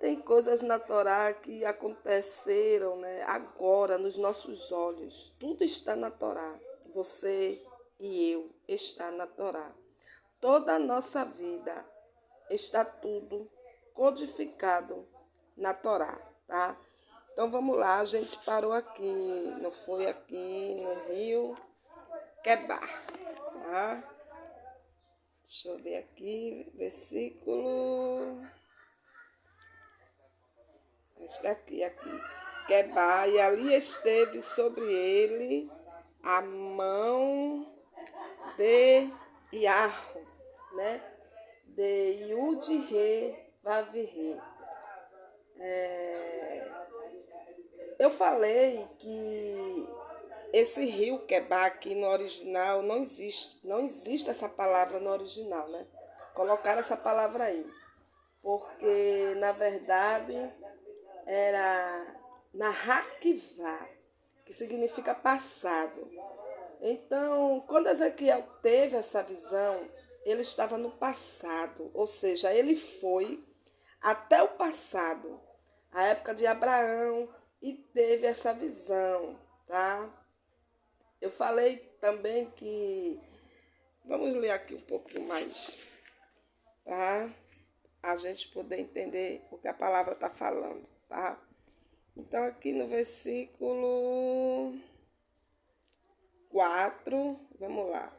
Tem coisas na Torá que aconteceram, né, agora nos nossos olhos. Tudo está na Torá. Você e eu está na Torá. Toda a nossa vida está tudo codificado na Torá, tá? Então vamos lá, a gente parou aqui, não foi aqui no rio Quebar, tá? Deixa eu ver aqui, versículo. Acho que aqui. Quebar, e ali esteve sobre ele a mão de Iarro, né? De Yud-Re Vav-Re. Eu falei que esse rio Quebar aqui no original não existe. Não existe essa palavra no original, né? Colocaram essa palavra aí. Porque, na verdade, era Narrakivá, que significa passado. Então, quando Ezequiel teve essa visão, ele estava no passado, ou seja, ele foi até o passado, a época de Abraão, e teve essa visão, tá? Eu falei também que, vamos ler aqui um pouquinho mais, tá? A gente poder entender o que a palavra está falando, tá? Então, aqui no versículo 4, vamos lá.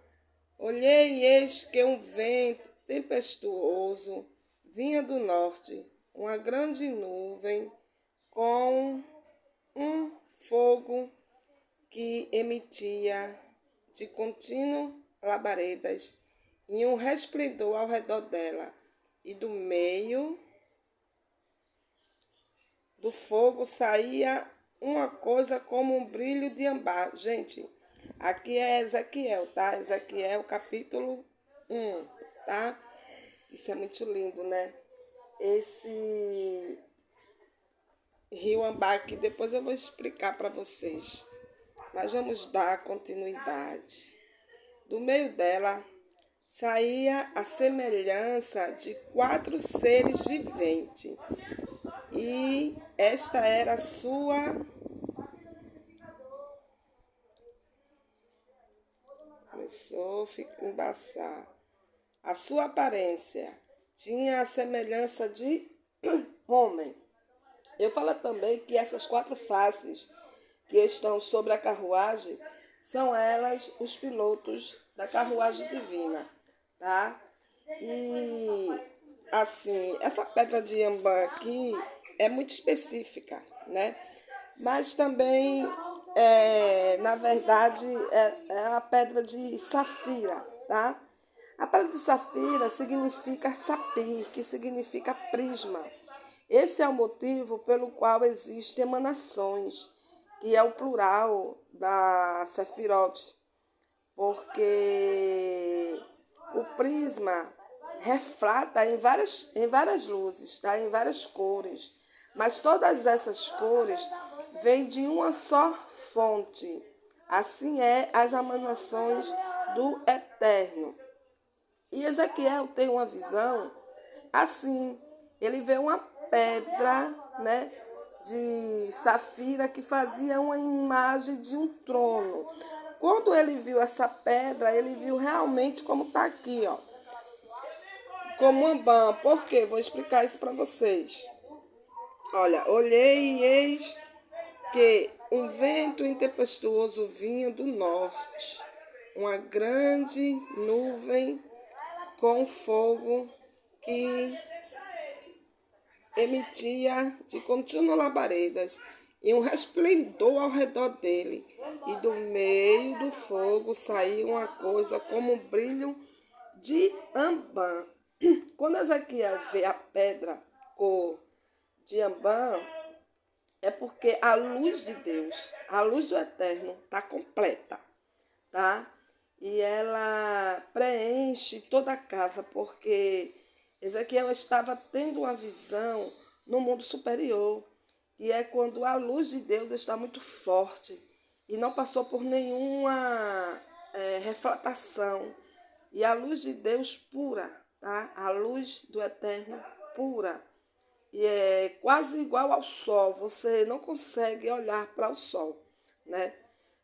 Olhei e eis que um vento tempestuoso vinha do norte, uma grande nuvem com um fogo que emitia de contínuo labaredas e um resplendor ao redor dela, e do meio do fogo saía uma coisa como um brilho de ambar. Gente, aqui é Ezequiel, tá? Ezequiel capítulo 1, tá? Isso é muito lindo, né? Esse rio Ambar que depois eu vou explicar para vocês. Mas vamos dar continuidade. Do meio dela saía a semelhança de 4 seres viventes. E esta era a sua. Começou a embaçar. A sua aparência tinha a semelhança de homem. Eu falo também que essas 4 faces que estão sobre a carruagem são elas os pilotos da carruagem divina, tá? E assim, essa pedra de Iambã aqui é muito específica, né? Mas também, na verdade, é uma pedra de safira, tá? A pedra de safira significa sapir, que significa prisma. Esse é o motivo pelo qual existem emanações, que é o plural da Sefirot, porque o prisma refrata em várias luzes, tá? Em várias cores, mas todas essas cores vêm de uma só fonte. Assim é as emanações do Eterno. E Ezequiel tem uma visão assim. Ele vê uma pedra, né, de safira que fazia uma imagem de um trono. Quando ele viu essa pedra, ele viu realmente como está aqui, ó, como uma bã. Por quê? Vou explicar isso para vocês. Olha, olhei e eis que um vento intempestuoso vinha do norte, uma grande nuvem com fogo que emitia de contínuas labaredas e um resplendor ao redor dele, e do meio do fogo saía uma coisa como um brilho de ambã. Quando Ezequiel vê a pedra cor de ambã, é porque a luz de Deus, a luz do Eterno, está completa, tá? E ela preenche toda a casa, porque Ezequiel estava tendo uma visão no mundo superior, e é quando a luz de Deus está muito forte e não passou por nenhuma reflatação. E a luz de Deus pura, tá? A luz do Eterno pura. e é quase igual ao sol, você não consegue olhar para o sol, né?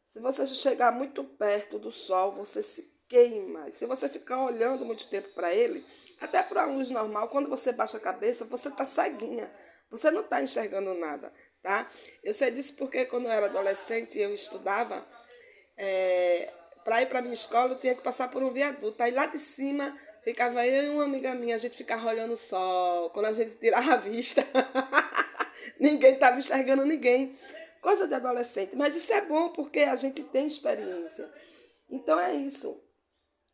Se você chegar muito perto do sol, você se queima. E se você ficar olhando muito tempo para ele, até para a luz normal, quando você baixa a cabeça, você está ceguinha. Você não está enxergando nada, tá? Eu sei disso porque quando eu era adolescente, eu estudava, para ir para minha escola, eu tinha que passar por um viaduto. Aí lá de cima ficava eu e uma amiga minha, a gente ficava olhando o sol. Quando a gente tirava a vista, ninguém estava enxergando ninguém. Coisa de adolescente. Mas isso é bom porque a gente tem experiência. Então é isso.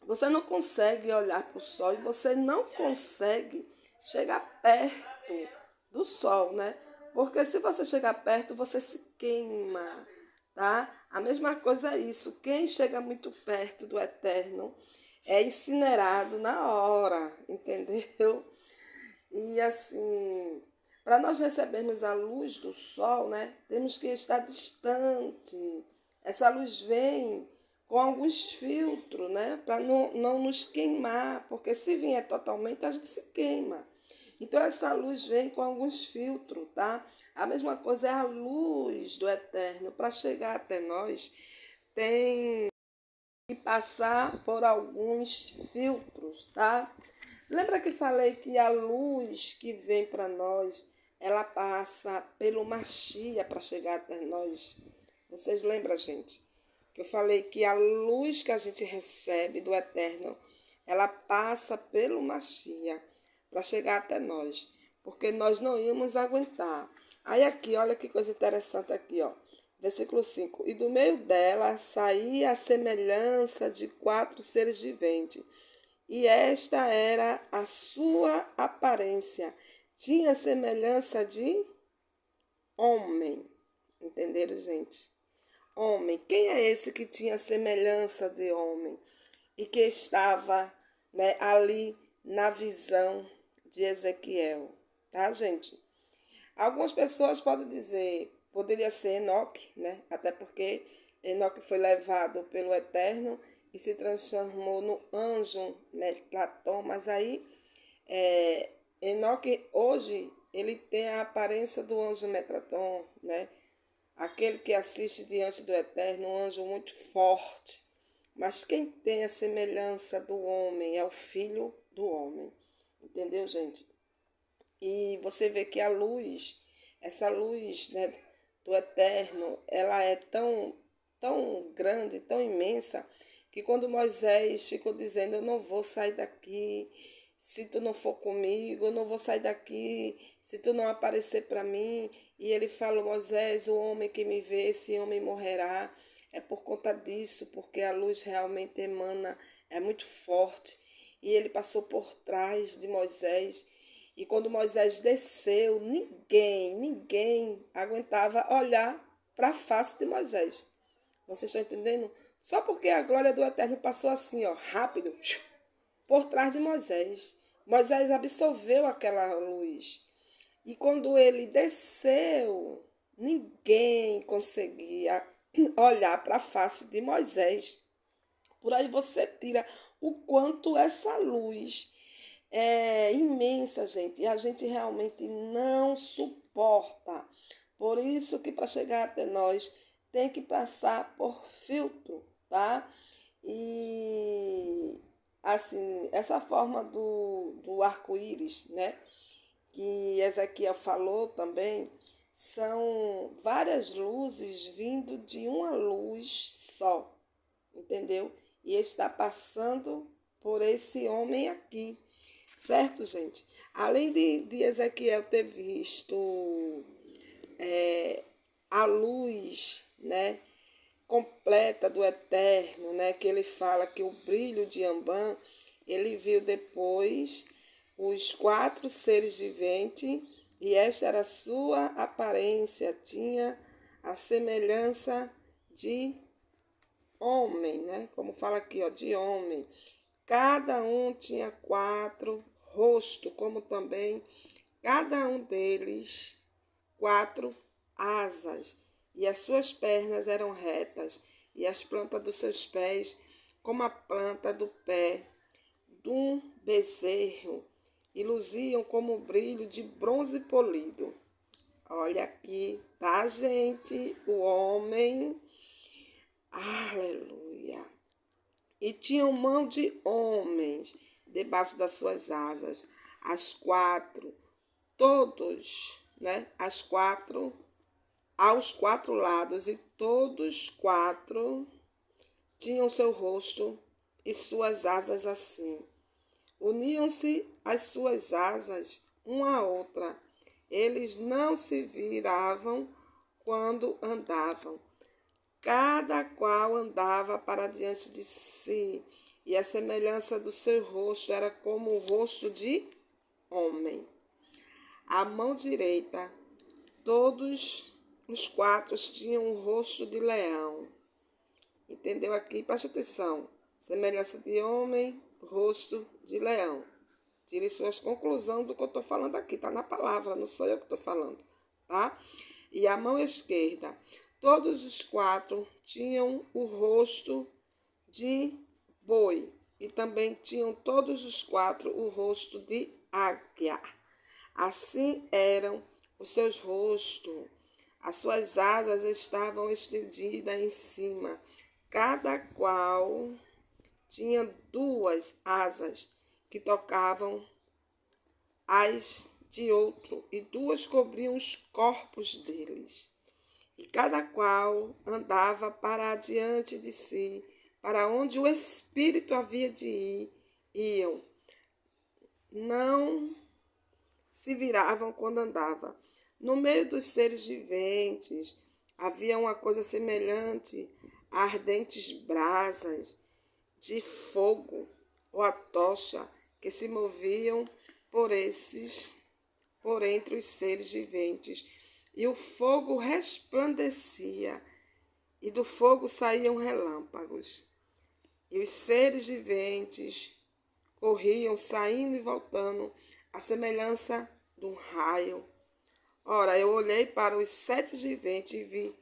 Você não consegue olhar para o sol e você não consegue chegar perto do sol, né? Porque se você chegar perto, você se queima, tá? A mesma coisa é isso. Quem chega muito perto do eterno é incinerado na hora, entendeu? E assim, para nós recebermos a luz do sol, né, temos que estar distante. Essa luz vem com alguns filtros, né, para não nos queimar, porque se vier totalmente, a gente se queima. Então, essa luz vem com alguns filtros, tá? A mesma coisa é a luz do eterno. Para chegar até nós, tem que passar por alguns filtros, tá? Lembra que falei que a luz que vem para nós, ela passa pelo Machia para chegar até nós? Vocês lembram, gente? Que eu falei que a luz que a gente recebe do Eterno, ela passa pelo Machia para chegar até nós, porque nós não íamos aguentar. Aí aqui, olha que coisa interessante aqui, ó. Versículo 5. E do meio dela saía a semelhança de 4 seres viventes. E esta era a sua aparência. Tinha semelhança de homem. Entenderam, gente? Homem. Quem é esse que tinha semelhança de homem? E que estava, né, ali na visão de Ezequiel. Tá, gente? Algumas pessoas podem dizer, poderia ser Enoque, né? Até porque Enoque foi levado pelo Eterno e se transformou no anjo Platão. Mas aí, Enoque hoje, ele tem a aparência do anjo Metraton, né? Aquele que assiste diante do Eterno, um anjo muito forte. Mas quem tem a semelhança do homem é o Filho do Homem. Entendeu, gente? E você vê que a luz, essa luz, né, do eterno, ela é tão grande, tão imensa, que quando Moisés ficou dizendo, eu não vou sair daqui, se tu não for comigo, eu não vou sair daqui, se tu não aparecer para mim. E ele falou, Moisés, o homem que me vê, esse homem morrerá. É por conta disso, porque a luz realmente emana, é muito forte. E ele passou por trás de Moisés. E quando Moisés desceu, ninguém aguentava olhar para a face de Moisés. Vocês estão entendendo? Só porque a glória do Eterno passou assim, ó, rápido, por trás de Moisés. Moisés absorveu aquela luz. E quando ele desceu, ninguém conseguia olhar para a face de Moisés. Por aí você tira o quanto essa luz é imensa, gente, e a gente realmente não suporta. Por isso que para chegar até nós tem que passar por filtro, tá? E assim, essa forma do arco-íris, né? Que Ezequiel falou também, são várias luzes vindo de uma luz só, entendeu? E está passando por esse homem aqui, certo, gente? Além de Ezequiel ter visto a luz, né, completa do eterno, né, que ele fala que o brilho de Ambã, ele viu depois os 4 seres viventes e esta era a sua aparência, tinha a semelhança de homem, né? Como fala aqui, ó, de homem. Cada um tinha 4 rostos, como também cada um deles 4 asas, e as suas pernas eram retas, e as plantas dos seus pés como a planta do pé de um bezerro, e luziam como o brilho de bronze polido. Olha aqui, tá, gente? O homem. Aleluia. E tinham mão de homens debaixo das suas asas, as quatro, todos, né? As quatro, aos quatro lados, e todos quatro tinham seu rosto e suas asas assim. Uniam-se as suas asas uma à outra. Eles não se viravam quando andavam. Cada qual andava para diante de si, e a semelhança do seu rosto era como o rosto de homem. A mão direita, todos os quatro tinham um rosto de leão. Entendeu aqui? Preste atenção. Semelhança de homem, rosto de leão. Tire suas conclusões do que eu estou falando aqui. Está na palavra, não sou eu que estou falando. Tá? E a mão esquerda. Todos os quatro tinham o rosto de boi. E também tinham todos os quatro o rosto de águia. Assim eram os seus rostos. As suas asas estavam estendidas em cima. Cada qual tinha duas asas que tocavam as de outro, e duas cobriam os corpos deles. E cada qual andava para diante de si, para onde o Espírito havia de ir, iam. Não se viravam quando andava. No meio dos seres viventes havia uma coisa semelhante a ardentes brasas de fogo ou a tocha que se moviam por entre os seres viventes. E o fogo resplandecia, e do fogo saíam relâmpagos. E os seres viventes corriam, saindo e voltando, à semelhança de um raio. Ora, eu olhei para os sete viventes e vi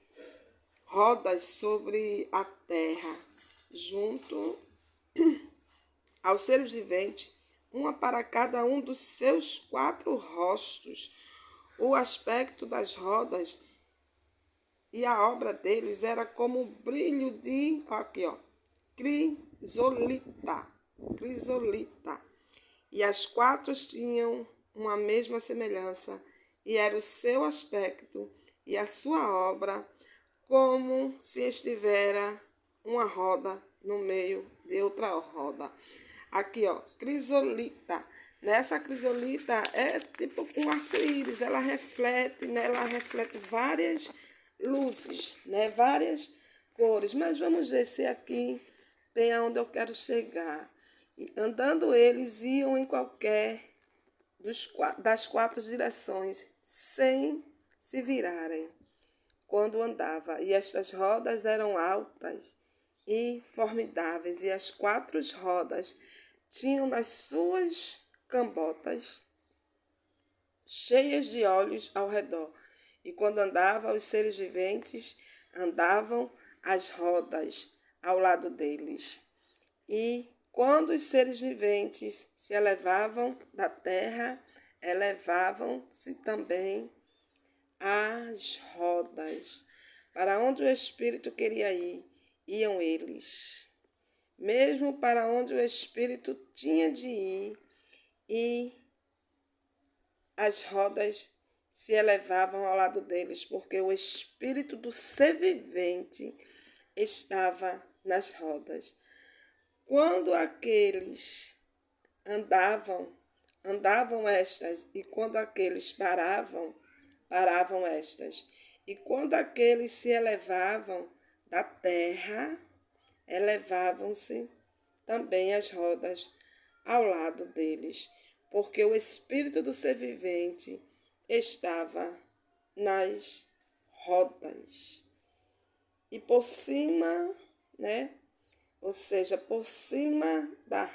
rodas sobre a terra, junto aos seres viventes, uma para cada um dos seus quatro rostos. O aspecto das rodas e a obra deles era como o brilho de, aqui, ó, crisolita. E as quatro tinham uma mesma semelhança, e era o seu aspecto e a sua obra, como se estivera uma roda no meio de outra roda. Aqui, ó, crisolita. Nessa crisolita é tipo um arco-íris, ela reflete, né? Ela reflete várias luzes, né? Várias cores. Mas vamos ver se aqui tem aonde eu quero chegar. E andando eles iam em qualquer das quatro direções, sem se virarem quando andava. E estas rodas eram altas e formidáveis, e as quatro rodas tinham nas suas cambotas cheias de olhos ao redor. E quando andava, os seres viventes andavam as rodas ao lado deles. E quando os seres viventes se elevavam da terra, elevavam-se também as rodas. Para onde o Espírito queria ir, iam eles. Mesmo para onde o Espírito tinha de ir, e as rodas se elevavam ao lado deles, porque o Espírito do ser vivente estava nas rodas. Quando aqueles andavam estas, e quando aqueles paravam estas. E quando aqueles se elevavam da terra, elevavam-se também as rodas ao lado deles, porque o Espírito do ser vivente estava nas rodas. E por cima, né? Ou seja, por cima da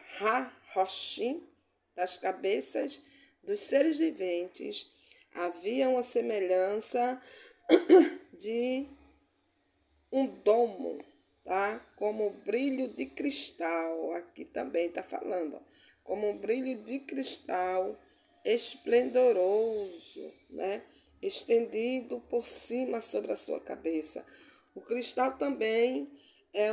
Roshim, das cabeças dos seres viventes, havia uma semelhança de um domo, tá? Como brilho de cristal. Aqui também está falando, ó, como um brilho de cristal esplendoroso, né? Estendido por cima sobre a sua cabeça. O cristal também é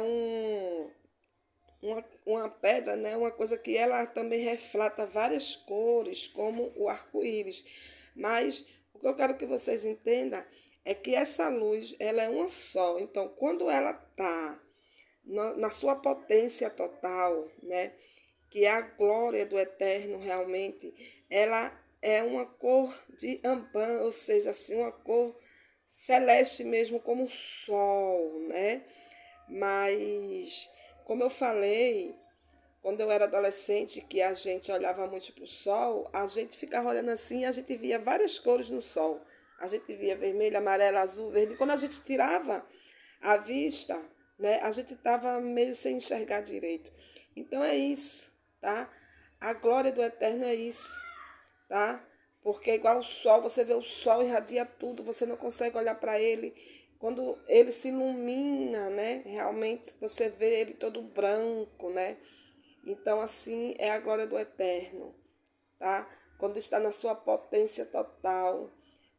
uma pedra, né? Uma coisa que ela também reflata várias cores, como o arco-íris. Mas o que eu quero que vocês entendam é que essa luz, ela é uma só. Então, quando ela está na sua potência total, né? Que é a glória do eterno realmente, ela é uma cor de ambã, ou seja, assim, uma cor celeste mesmo, como o sol, né? Mas, como eu falei, quando eu era adolescente, que a gente olhava muito para o sol, a gente ficava olhando assim e a gente via várias cores no sol. A gente via vermelho, amarelo, azul, verde. Quando a gente tirava a vista, né, a gente estava meio sem enxergar direito. Então é isso, tá? A glória do eterno é isso, tá? Porque é igual o sol, você vê o sol irradia tudo, você não consegue olhar para ele. Quando ele se ilumina, né? Realmente você vê ele todo branco, né? Então, assim é a glória do eterno, tá? Quando está na sua potência total,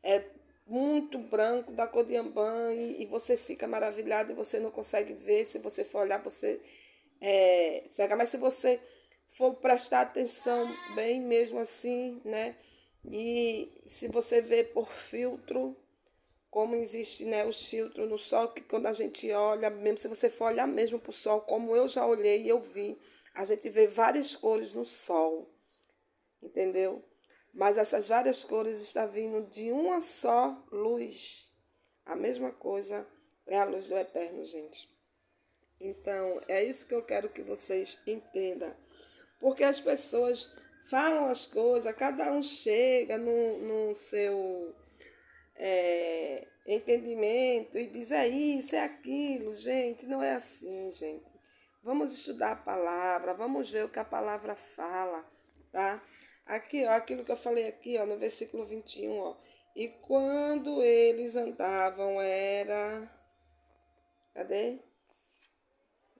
é muito branco, da cor de ambã, e você fica maravilhado e você não consegue ver. Se você for olhar, você cega. Mas se você for prestar atenção bem mesmo assim, né? E se você vê por filtro, como existe, né, os filtros no sol, que quando a gente olha, mesmo se você for olhar mesmo para o sol, como eu já olhei e eu vi, a gente vê várias cores no sol, entendeu? Mas essas várias cores estão vindo de uma só luz. A mesma coisa é a luz do eterno, gente. Então, é isso que eu quero que vocês entendam. Porque as pessoas falam as coisas, cada um chega no seu entendimento e diz é isso, é aquilo. Gente, não é assim, gente. Vamos estudar a palavra, vamos ver o que a palavra fala, tá? Aqui, ó, aquilo que eu falei aqui, ó, no versículo 21, ó. E quando eles andavam era... Cadê?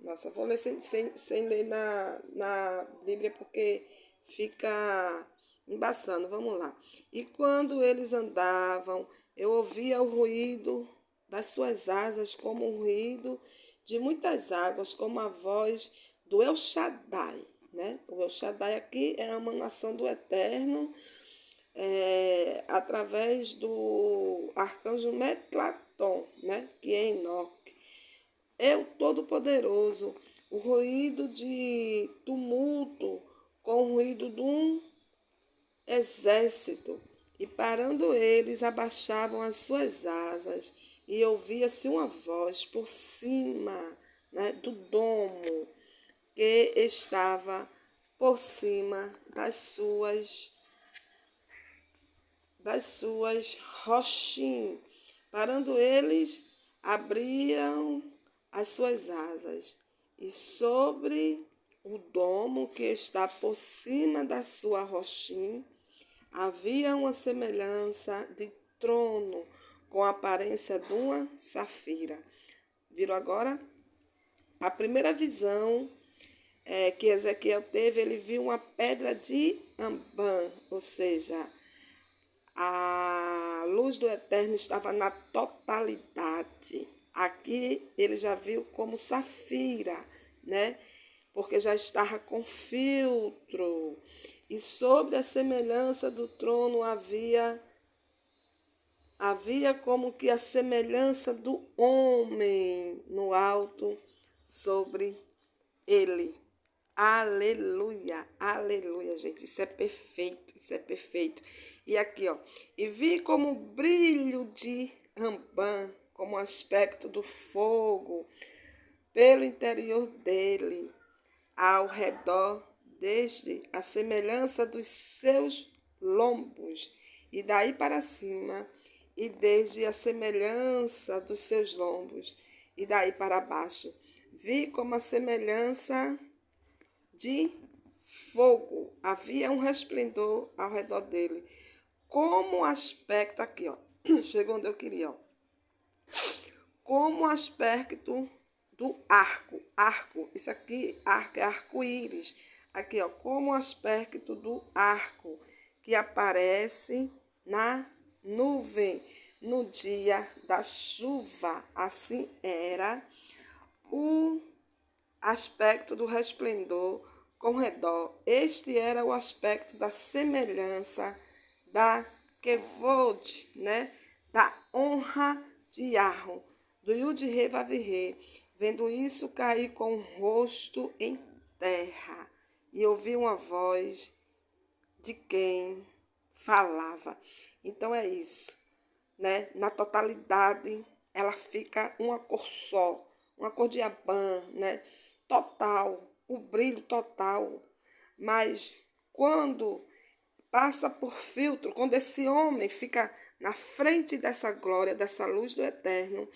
Nossa, vou ler sem ler na Bíblia porque fica embaçando. Vamos lá. E quando eles andavam, eu ouvia o ruído das suas asas, como o ruído de muitas águas, como a voz do El Shaddai. Né? O El Shaddai aqui é a emanação do Eterno, através do arcanjo Metlaton, né? Que é Enoque. É o Todo-Poderoso, o ruído de tumulto com o ruído de um exército. E parando eles, abaixavam as suas asas e ouvia-se uma voz por cima, né, do domo que estava por cima das suas rochim. Parando eles, abriam as suas asas, e sobre o domo que está por cima da sua rochim havia uma semelhança de trono com a aparência de uma safira. Viram agora? A primeira visão que Ezequiel teve, ele viu uma pedra de ambã, ou seja, a luz do Eterno estava na totalidade. Aqui ele já viu como safira, né? Porque já estava com filtro. E sobre a semelhança do trono havia como que a semelhança do homem no alto sobre ele. Aleluia, aleluia, gente. Isso é perfeito, isso é perfeito. E aqui, ó. E vi como o brilho de Rambam, como o aspecto do fogo, pelo interior dele, ao redor, desde a semelhança dos seus lombos, e daí para cima, e desde a semelhança dos seus lombos, e daí para baixo. Vi como a semelhança de fogo. Havia um resplendor ao redor dele. Como aspecto, aqui, ó. Chegou onde eu queria, ó. Como aspecto do arco. Arco, isso aqui, arco é arco-íris. Aqui, ó, como aspecto do arco que aparece na nuvem no dia da chuva. Assim era o aspecto do resplendor com redor. Este era o aspecto da semelhança da Kevod, né? Da honra de Yahweh, do Yud-Re Vav-Re. Vendo isso, caí com o rosto em terra e ouvi uma voz de quem falava. Então é isso, né? Na totalidade, ela fica uma cor só, uma cor de abã, né? Total, o brilho total. Mas quando passa por filtro, quando esse homem fica na frente dessa glória, dessa luz do eterno,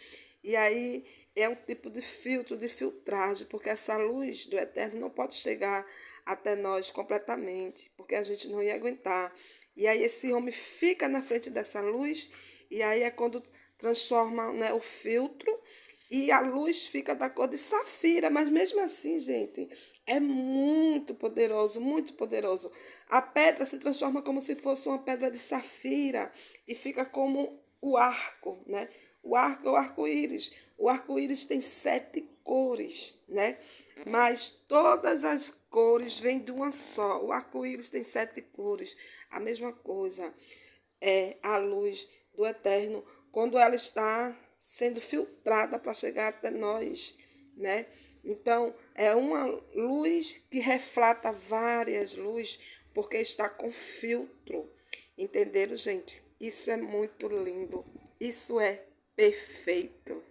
e aí é um tipo de filtro, de filtragem, porque essa luz do eterno não pode chegar até nós completamente, porque a gente não ia aguentar. E aí esse homem fica na frente dessa luz, e aí é quando transforma, né, o filtro, e a luz fica da cor de safira, mas mesmo assim, gente, é muito poderoso, muito poderoso. A pedra se transforma como se fosse uma pedra de safira e fica como o arco, né? O arco é o arco-íris. O arco-íris tem 7 cores, né? Mas todas as cores vêm de uma só. O arco-íris tem 7 cores. A mesma coisa é a luz do eterno quando ela está sendo filtrada para chegar até nós, né? Então, é uma luz que reflata várias luzes, porque está com filtro. Entenderam, gente? Isso é muito lindo. Isso é perfeito.